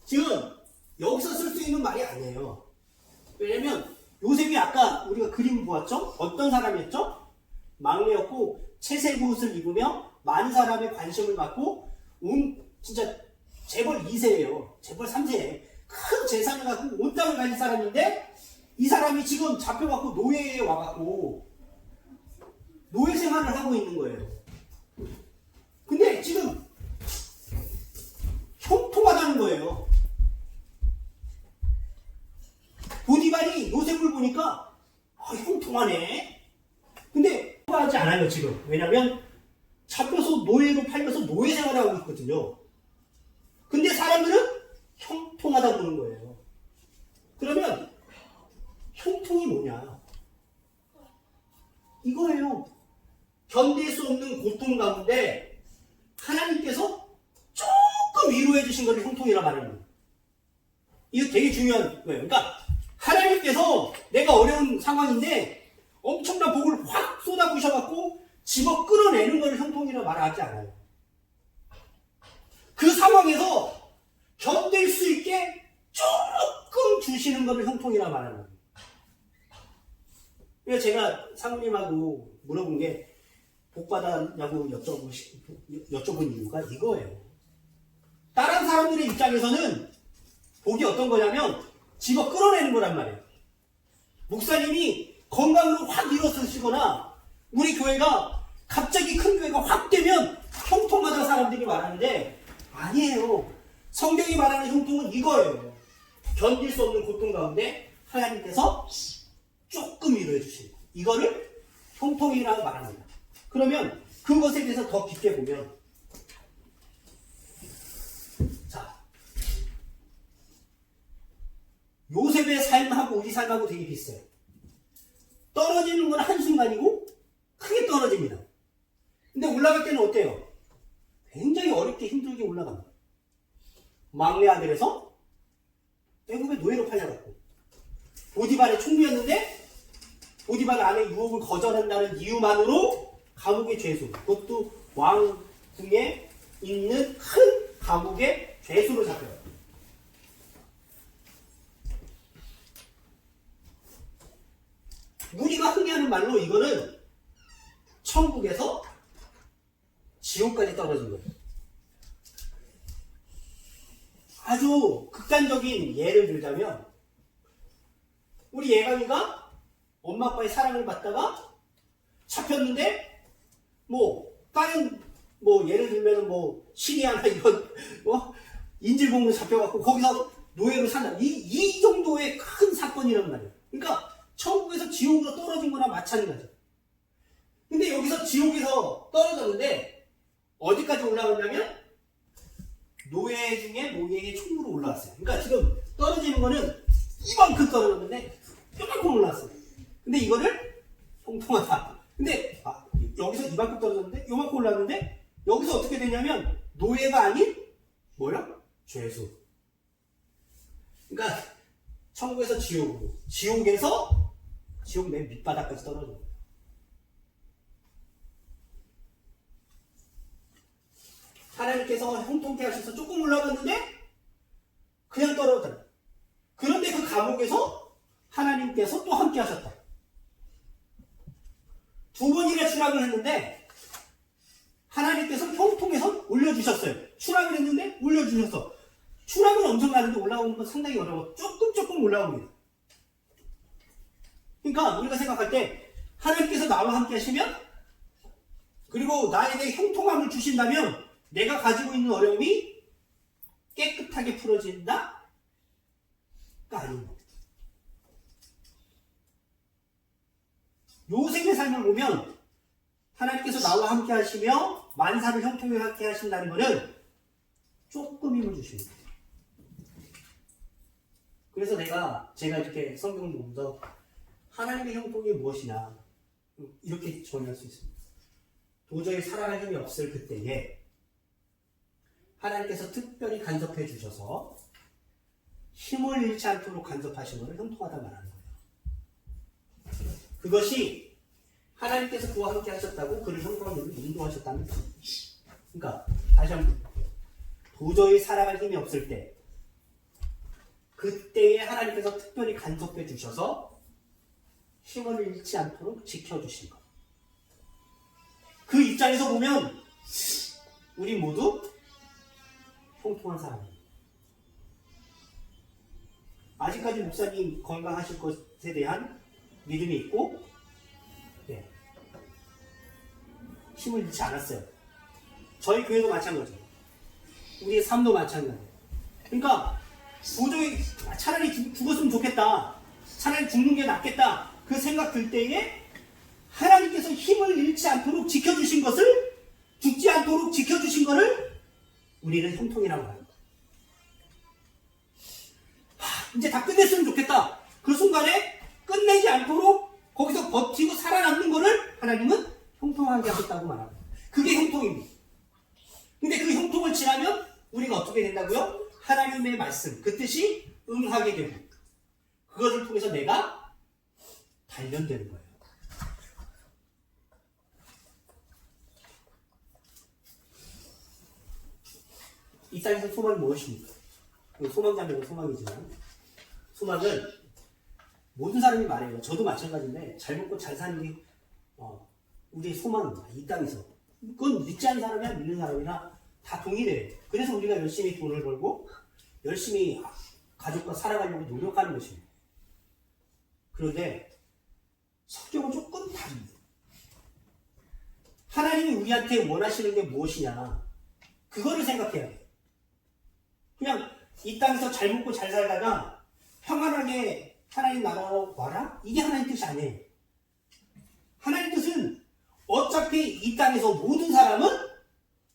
지금 여기서 쓸 수 있는 말이 아니에요. 왜냐면 요셉이 아까 우리가 그림 보았죠? 어떤 사람이었죠? 막내였고 채색 옷을 입으며 많은 사람의 관심을 받고 진짜 재벌 2세예요. 재벌 3세. 큰 재산을 갖고 온 땅을 가진 사람인데 이 사람이 지금 잡혀갖고 노예에 와갖고 노예 생활을 하고 있는 거예요. 근데 지금 형통하다는 거예요. 보디발이 요셉을 보니까 형통하네. 근데 형통하지 않아요 지금. 왜냐면 잡혀서 노예로 팔려서 노예 생활을 하고 있거든요. 근데 사람들은 형통하다 보는 거예요. 그러면 형통이 뭐냐? 이거예요. 견딜 수 없는 고통 가운데 하나님께서 조금 위로해 주신 것을 형통이라 말하는 거예요. 이거 되게 중요한 거예요. 그러니까 하나님께서 내가 어려운 상황인데 엄청난 복을 확 쏟아부으셔갖고 집어 끌어내는 것을 형통이라 말하지 않아요. 그 상황에서 견딜 수 있게 조금 주시는 것을 형통이라 말하는 거예요. 그래서 제가 사모님하고 물어본 게 복 받았냐고 여쭤본 이유가 이거예요. 다른 사람들의 입장에서는 복이 어떤 거냐면 집어 끌어내는 거란 말이에요. 목사님이 건강으로 확 일어서시거나 우리 교회가 갑자기 큰 교회가 확 되면 형통하다고 사람들이 말하는데 아니에요. 성경이 말하는 형통은 이거예요. 견딜 수 없는 고통 가운데 하나님께서 조금 위로해 주시는 거예요. 이거를 형통이라고 말합니다. 그러면 그것에 대해서 더 깊게 보면 자, 요셉의 삶하고 우리 삶하고 되게 비슷해요. 떨어지는 건 한순간이고 크게 떨어집니다. 근데 올라갈 때는 어때요? 굉장히 어렵게 힘들게 올라갑니다. 막내 아들에서 애굽의 노예로 팔려갔고 보디발의 총리였는데 보디발 아내 유혹을 거절한다는 이유만으로 감옥의 죄수, 그것도 왕궁에 있는 큰 감옥의 죄수로 잡혀요. 우리가 흔히 하는 말로 이거는 천국에서 지옥까지 떨어진 거예요. 아주 극단적인 예를 들자면 우리 예감이가 엄마 아빠의 사랑을 받다가 잡혔는데 다른 예를 들면 시리아나 이런 인질공로 잡혀갖고 거기서 노예로 산다. 이 정도의 큰 사건이란 말이에요. 그러니까 천국에서 지옥으로 떨어진 거나 마찬가지죠. 근데 여기서 지옥에서 떨어졌는데 어디까지 올라갔냐면 노예 중에 노예의 총으로 올라왔어요. 그러니까 지금 떨어지는 거는 이만큼 떨어졌는데 이만큼 올라왔어요. 근데 이거를 형통하다. 근데 여기서 이만큼 떨어졌는데 이만큼 올라왔는데 여기서 어떻게 되냐면 노예가 아닌 죄수. 그러니까 천국에서 지옥으로, 지옥에서 지옥 맨 밑바닥까지 떨어져요. 하나님께서 형통케 하셔서 조금 올라갔는데 그냥 떨어졌다. 그런데 그 감옥에서 하나님께서 또 함께 하셨다. 두 번이나 추락을 했는데 하나님께서 형통해서 올려주셨어요. 추락을 했는데 올려주셔서. 추락은 엄청나는데 올라오는 건 상당히 어려워. 조금 올라옵니다. 그러니까 우리가 생각할 때 하나님께서 나와 함께 하시면 그리고 나에게 형통함을 주신다면 내가 가지고 있는 어려움이 깨끗하게 풀어진다? 아닙니다. 요셉의 삶을 보면 하나님께서 나와 함께 하시며 만사를 형통하게 하신다는 것은 조금 힘을 주십니다. 그래서 제가 이렇게 성경을 보면서 하나님의 형통이 무엇이냐 이렇게 정의할 수 있습니다. 도저히 살아갈 힘이 없을 그때에 하나님께서 특별히 간섭해 주셔서 힘을 잃지 않도록 간섭하신 것을 형통하다 말하는 거예요. 그것이 하나님께서 그와 함께 하셨다고 그를 형통한 일을 인도하셨다는 거예요. 그러니까 다시 한번 도저히 살아갈 힘이 없을 때 그때에 하나님께서 특별히 간섭해 주셔서 힘을 잃지 않도록 지켜주신 것. 그 입장에서 보면 우리 모두 형통한 사람입니다. 아직까지 목사님 건강하실 것에 대한 믿음이 있고, 네, 힘을 잃지 않았어요. 저희 교회도 마찬가지예요. 우리의 삶도 마찬가지예요. 그러니까 도저히 차라리 죽었으면 좋겠다, 차라리 죽는 게 낫겠다, 그 생각 들 때에 하나님께서 힘을 잃지 않도록 지켜주신 것을, 죽지 않도록 지켜주신 것을 우리는 형통이라고 합니다. 이제 다 끝냈으면 좋겠다, 그 순간에 끝내지 않도록 거기서 버티고 살아남는 것을 하나님은 형통하게 하겠다고 말합니다. 그게 형통입니다. 근데 그 형통을 지나면 우리가 어떻게 된다고요? 하나님의 말씀, 그 뜻이 응하게 되고, 그것을 통해서 내가 단련되는 거예요. 이 땅에서 소망이 무엇입니까? 소망자면 소망이지만, 소망은 모든 사람이 말해요. 저도 마찬가지인데, 잘 먹고 잘 사는 게 우리의 소망입니다. 이 땅에서. 그건 믿지 않는 사람이나 믿는 사람이나 다 동일해요. 그래서 우리가 열심히 돈을 벌고 열심히 가족과 살아가려고 노력하는 것입니다. 그런데 성경은 조금 다릅니다. 하나님이 우리한테 원하시는 게 무엇이냐, 그거를 생각해야 돼요. 그냥 이 땅에서 잘 먹고 잘 살다가 평안하게 하나님 나라로 와라? 이게 하나님 뜻이 아니에요. 하나님 뜻은 어차피 이 땅에서 모든 사람은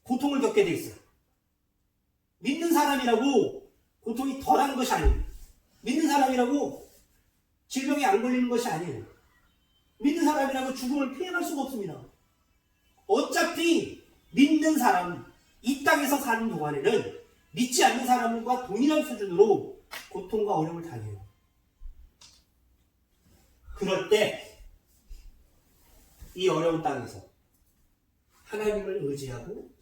고통을 겪게 돼 있어요. 믿는 사람이라고 고통이 덜한 것이 아니에요. 믿는 사람이라고 질병에 안 걸리는 것이 아니에요. 믿는 사람이라고 죽음을 피해갈 수가 없습니다. 어차피 믿는 사람, 이 땅에서 사는 동안에는 믿지 않는 사람과 동일한 수준으로 고통과 어려움을 당해요. 그럴 때 이 어려운 땅에서 하나님을 의지하고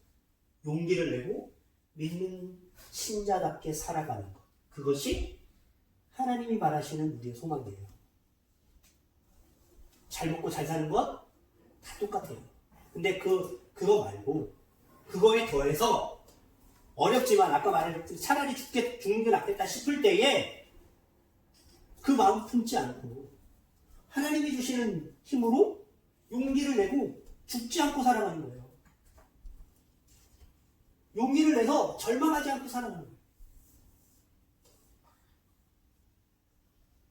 용기를 내고 믿는 신자답게 살아가는 것, 그것이 하나님이 말하시는 우리의 소망이에요. 잘 먹고 잘 사는 것 다 똑같아요. 근데 그거 말고 그거에 더해서 어렵지만 아까 말했듯이 차라리 죽는 게 낫겠다 싶을 때에 그 마음 품지 않고 하나님이 주시는 힘으로 용기를 내고 죽지 않고 살아가는 거예요. 용기를 내서 절망하지 않고 살아가는 거예요.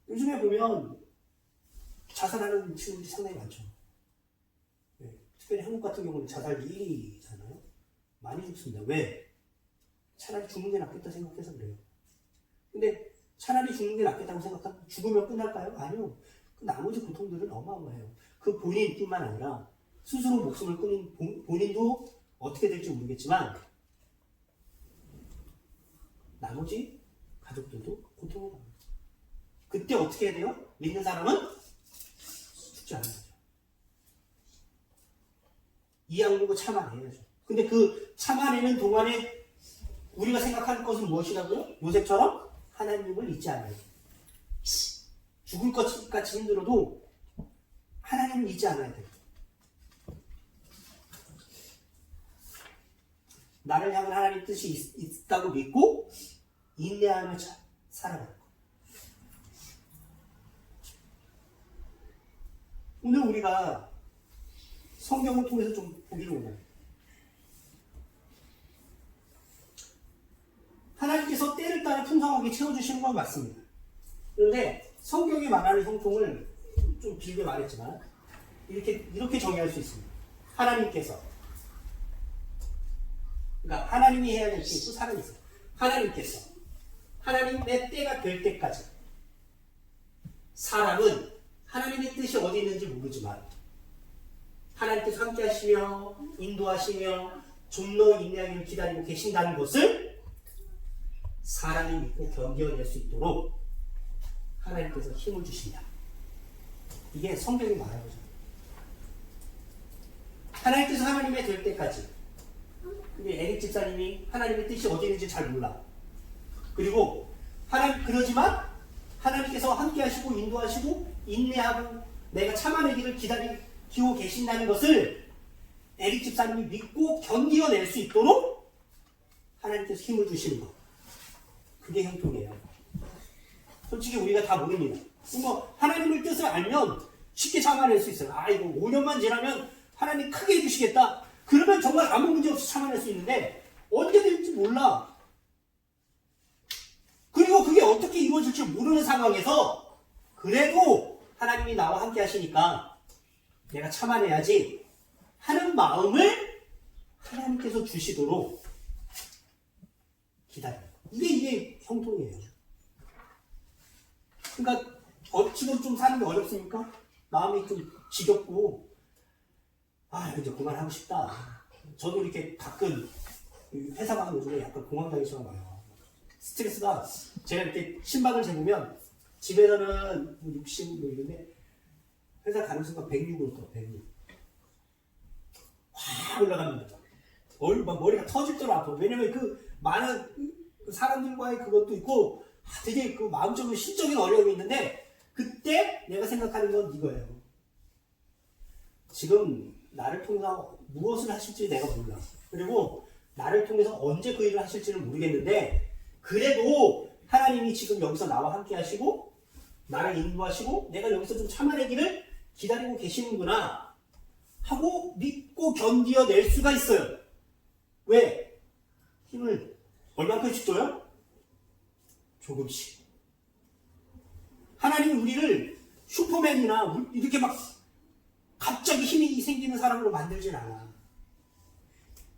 요즘에 보면 자살하는 친구들이 상당히 많죠. 네, 특별히 한국 같은 경우는 자살 1위잖아요. 많이 죽습니다. 왜? 차라리 죽는 게 낫겠다 생각해서 그래요. 근데 차라리 죽는 게 낫겠다고 생각하면 죽으면 끝날까요? 아니요. 그 나머지 고통들은 어마어마해요. 그 본인뿐만 아니라 스스로 목숨을 끊은 본인도 어떻게 될지 모르겠지만 나머지 가족들도 고통을 받아요. 그때 어떻게 해야 돼요? 믿는 사람은 죽지 않아야죠. 이악물고 참아내야죠. 근데 그 참아내는 동안에 우리가 생각하는 것은 무엇이라고요? 요셉처럼 하나님을 잊지 않아요. 죽을 것 같이 힘들어도 하나님을 잊지 않아야 돼요. 나를 향한 하나님 뜻이 있다고 믿고 인내하며 살아가는 것. 오늘 우리가 성경을 통해서 좀 보기를 원해요. 하나님께서 때를 따라 풍성하게 채워주시는 건 맞습니다. 그런데 성경이 말하는 형통을 좀 길게 말했지만 이렇게 정의할 수 있습니다. 하나님께서, 그러니까 하나님이 해야 될 게 있고 사람이 있어요. 하나님께서 하나님의 때가 될 때까지 사람은 하나님의 뜻이 어디 있는지 모르지만 하나님께서 함께 하시며 인도하시며 좀 더 인내하기를 기다리고 계신다는 것을 사람이 믿고 견뎌낼 수 있도록 하나님께서 힘을 주신다. 이게 성경이 말하는 거죠. 하나님께서 하나님의 될 때까지. 근데 에릭 집사님이 하나님의 뜻이 어디 있는지 잘 몰라. 그리고 그러지만 하나님께서 함께 하시고 인도하시고 인내하고 내가 참아내기를 기다리고 계신다는 것을 에릭 집사님이 믿고 견뎌낼 수 있도록 하나님께서 힘을 주시는 거. 그게 형통이에요. 솔직히 우리가 다 모릅니다. 뭐 하나님의 뜻을 알면 쉽게 참아낼 수 있어요. 아, 이거 5년만 지나면 하나님 크게 해주시겠다. 그러면 정말 아무 문제 없이 참아낼 수 있는데 언제 될지 몰라. 그리고 그게 어떻게 이루어질지 모르는 상황에서 그래도 하나님이 나와 함께 하시니까 내가 참아내야지 하는 마음을 하나님께서 주시도록 기다려요. 이게 형통이에요. 그러니까 지금 좀 사는 게 어렵습니까? 마음이 좀 지겹고 이제 그만하고 싶다. 저도 이렇게 가끔 회사 가서 요즘에 약간 공황장애처럼 와요. 스트레스가 제가 이렇게 심박을 재보면 집에서는 60 뭐 이런데 회사 가는 순간 106으로 떠. 106. 확 올라갑니다. 머리가 터질 대로 아파. 왜냐면 그 많은 사람들과의 그것도 있고 되게 그 마음적으로 심적인 어려움이 있는데 그때 내가 생각하는 건 이거예요. 지금 나를 통해서 무엇을 하실지 내가 몰라. 그리고 나를 통해서 언제 그 일을 하실지는 모르겠는데 그래도 하나님이 지금 여기서 나와 함께 하시고 나를 인도하시고 내가 여기서 좀 참아내기를 기다리고 계시는구나 하고 믿고 견디어낼 수가 있어요. 왜? 힘을 얼마큼씩 줘요? 조금씩. 하나님은 우리를 슈퍼맨이나 이렇게 막 갑자기 힘이 생기는 사람으로 만들진 않아.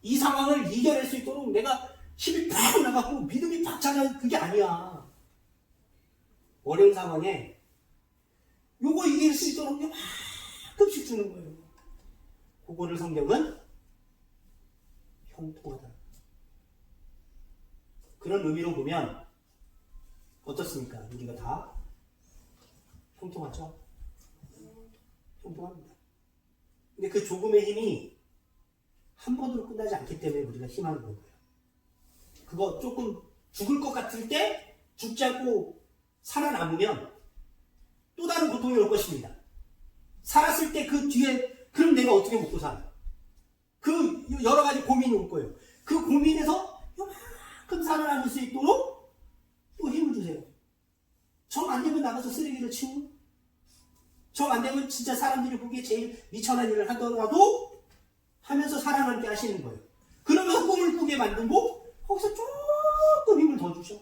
이 상황을 이겨낼 수 있도록 내가 힘이 팍 나가고 믿음이 팍 차는 그게 아니야. 어려운 상황에 요거 이길 수 있도록 가끔씩 주는 거예요. 그거를 성경은 형통하다. 그런 의미로 보면 어떻습니까? 우리가 다 형통하죠? 형통합니다. 근데 그 조금의 힘이 한 번으로 끝나지 않기 때문에 우리가 희망을 보는 거예요. 그거 조금 죽을 것 같을 때 죽지 않고 살아남으면 또 다른 고통이 올 것입니다. 살았을 때 그 뒤에 그럼 내가 어떻게 먹고 살아? 그 여러 가지 고민이 올 거예요. 그 고민에서 요만큼 살아남을 수 있도록 또 힘을 주세요. 정 안 되면 나가서 쓰레기를 치우고 정 안 되면 진짜 사람들이 보기에 제일 미천한 일을 하더라도 하면서 살아남게 하시는 거예요. 그러면서 꿈을 꾸게 만들고 거기서 조금 힘을 더 주셔.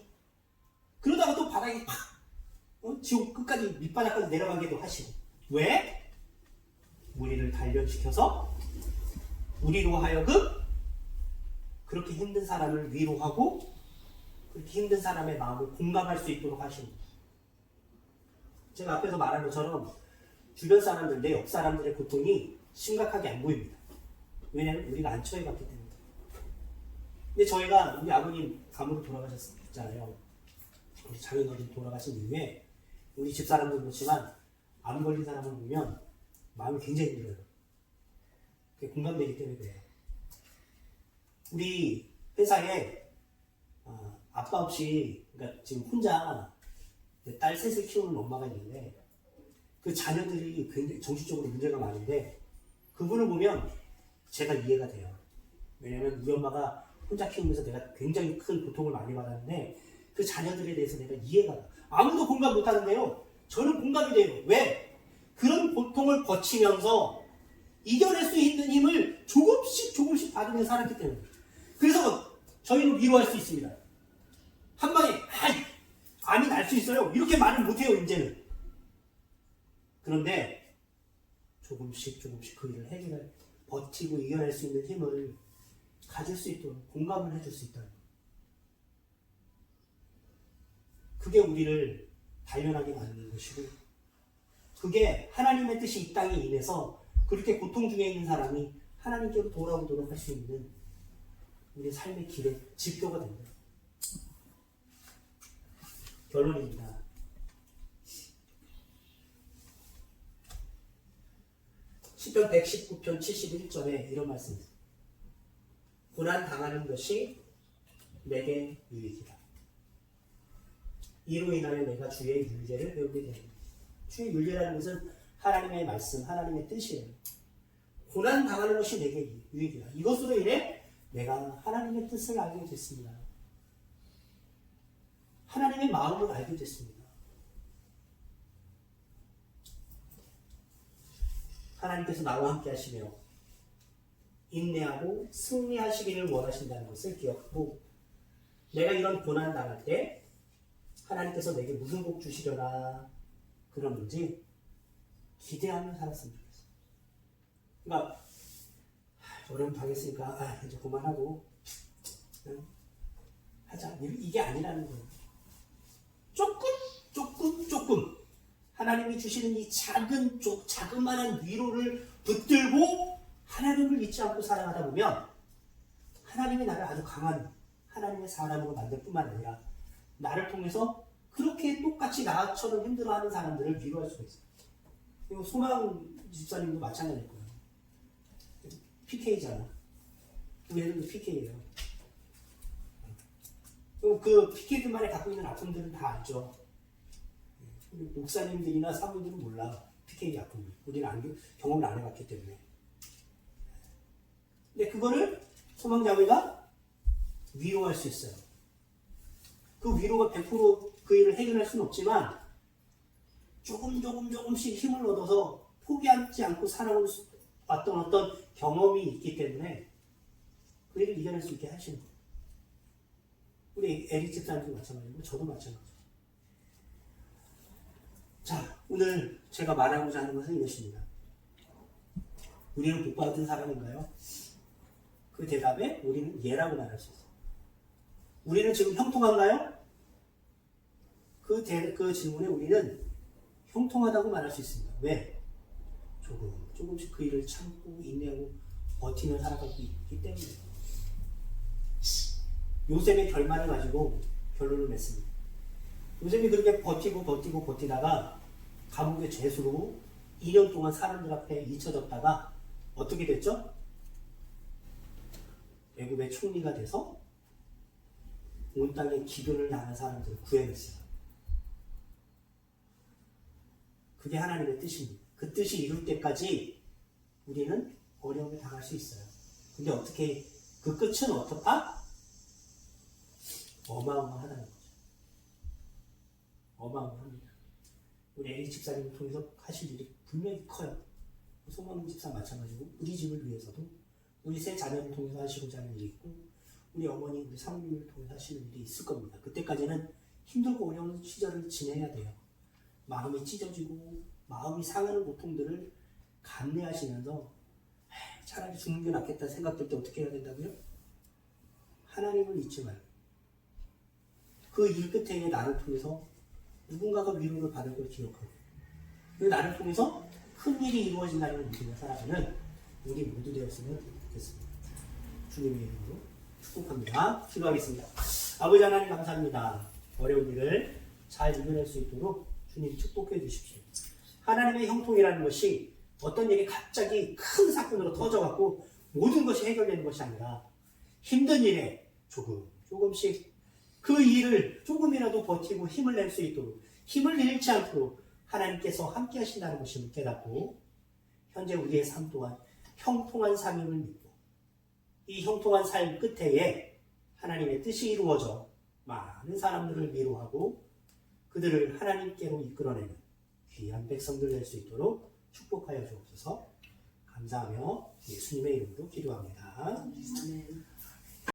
그러다가 또 바닥에 팍 지옥 끝까지 밑바닥까지 내려가기도 하시고. 왜? 우리를 단련시켜서 우리로 하여금 그렇게 힘든 사람을 위로하고 그렇게 힘든 사람의 마음을 공감할 수 있도록 하시는 거예요. 제가 앞에서 말한 것처럼 주변 사람들, 내 옆 사람들의 고통이 심각하게 안 보입니다. 왜냐하면 우리가 안 처해봤기 때문에. 근데 저희가 우리 아버님 감으로 돌아가셨잖아요. 우리 장인어른 돌아가신 이후에 우리 집사람도 그렇지만 암 걸린 사람을 보면 마음이 굉장히 힘들어요. 그게 공감되기 때문에 그래요. 우리 회사에 아빠 없이 그러니까 지금 혼자 딸 셋을 키우는 엄마가 있는데 그 자녀들이 굉장히 정신적으로 문제가 많은데 그분을 보면 제가 이해가 돼요. 왜냐면 우리 엄마가 혼자 키우면서 내가 굉장히 큰 고통을 많이 받았는데 그 자녀들에 대해서 내가 이해가 돼. 아무도 공감 못 하는데요. 저는 공감이 돼요. 왜? 그런 고통을 거치면서 이겨낼 수 있는 힘을 조금씩 받으면서 살았기 때문에. 그래서 저희는 위로할 수 있습니다. 한 방에 암이 날 수 있어요. 이렇게 말을 못해요. 이제는. 그런데 조금씩 그 일을 해결할 버티고 이겨낼 수 있는 힘을 가질 수 있도록 공감을 해줄 수 있다는 거예요. 그게 우리를 단련하게 만드는 것이고 그게 하나님의 뜻이 이 땅에 임해서 그렇게 고통 중에 있는 사람이 하나님께로 돌아오도록 할 수 있는 우리의 삶의 길의 지표가 됩니다. 결론입니다. 시편 119편 71절에 이런 말씀이 있습니다. 고난 당하는 것이 내게 유익이다. 이로 인하여 내가 주의 율례를 배우게 됩니다. 주의 율례라는 것은 하나님의 말씀, 하나님의 뜻이에요. 고난 당하는 것이 내게 유익이다. 이것으로 인해 내가 하나님의 뜻을 알게 됐습니다. 하나님의 마음을 알게 됐습니다. 하나님께서 나와 함께 하시며 인내하고 승리하시기를 원하신다는 것을 기억하고 내가 이런 고난 당할 때 하나님께서 내게 무슨 복 주시려나 그러는지 기대하며 살았으면 좋겠어요. 그러니까 어려움 당했으니까 이제 그만하고 하자 이게 아니라는 거예요. 조금 하나님이 주시는 이 자그마한 위로를 붙들고 하나님을 잊지 않고 살아가다 보면 하나님이 나를 아주 강한 하나님의 사람으로 만들 뿐만 아니라 나를 통해서 그렇게 똑같이 나처럼 힘들어하는 사람들을 위로할 수가 있어요. 그리고 소망 집사님도 마찬가지일 거예요. PK잖아. 우리 애들도 PK예요. 그 PK들만이 갖고 있는 아픔들은 다 알죠. 목사님들이나 사모님들은 몰라. PK 아픔을. 우리는 경험을 안 해봤기 때문에. 근데 그거를 소망자매가 위로할 수 있어요. 그 위로가 100% 그 일을 해결할 수는 없지만 조금씩 힘을 얻어서 포기하지 않고 살아왔던 어떤 경험이 있기 때문에 그 일을 이겨낼 수 있게 하시는 거예요. 우리 에릭 집사님도 마찬가지고 저도 마찬가지예요. 자, 오늘 제가 말하고자 하는 것은 이것입니다. 우리는 복 받은 사람인가요? 그 대답에 우리는 예라고 말할 수 있어요. 우리는 지금 형통한가요? 그 질문에 우리는 형통하다고 말할 수 있습니다. 왜? 조금씩 그 일을 참고 인내하고 버티며 살아가고 있기 때문에. 요셉의 결말을 가지고 결론을 맺습니다. 요셉이 그렇게 버티다가 감옥의 죄수로 2년 동안 사람들 앞에 잊혀졌다가 어떻게 됐죠? 애굽의 총리가 돼서 온 땅에 기근을 당한 사람들을 구해냈어요. 그게 하나님의 뜻입니다. 그 뜻이 이룰 때까지 우리는 어려움에 당할 수 있어요. 근데 어떻게 그 끝은 어떻다? 어마어마하다는 거죠. 어마어마합니다. 우리 에릭 집사님을 통해서 하실 일이 분명히 커요. 송광민 집사 마찬가지고 우리 집을 위해서도 우리 세 자녀를 통해서 하시고자 하는 일이 있고 우리 어머니, 우리 사모님을 통해서 하시는 일이 있을 겁니다. 그때까지는 힘들고 어려운 시절을 지내야 돼요. 마음이 찢어지고 마음이 상하는 고통들을 감내하시면서 차라리 죽는 게 낫겠다 생각될 때 어떻게 해야 된다고요? 하나님을 잊지 말고 그 일 끝에 나를 통해서 누군가가 위로를 받을 걸 기억하고 그 나를 통해서 큰 일이 이루어진다는 걸 믿으며 살아가는 우리 모두 되었으면 좋겠습니다. 주님의 이름으로 축복합니다. 기도하겠습니다. 아버지 하나님 감사합니다. 어려운 일을 잘 이겨낼 수 있도록 주님 축복해 주십시오. 하나님의 형통이라는 것이 어떤 일이 갑자기 큰 사건으로 터져갖고 모든 것이 해결되는 것이 아니라 힘든 일에 조금씩 그 일을 조금이라도 버티고 힘을 낼 수 있도록 힘을 잃지 않도록 하나님께서 함께 하신다는 것을 깨닫고 현재 우리의 삶 또한 형통한 삶임을 믿고 이 형통한 삶 끝에 하나님의 뜻이 이루어져 많은 사람들을 위로하고 그들을 하나님께로 이끌어내는 귀한 백성들 될 수 있도록 축복하여 주옵소서. 감사하며 예수님의 이름으로 기도합니다. 아멘.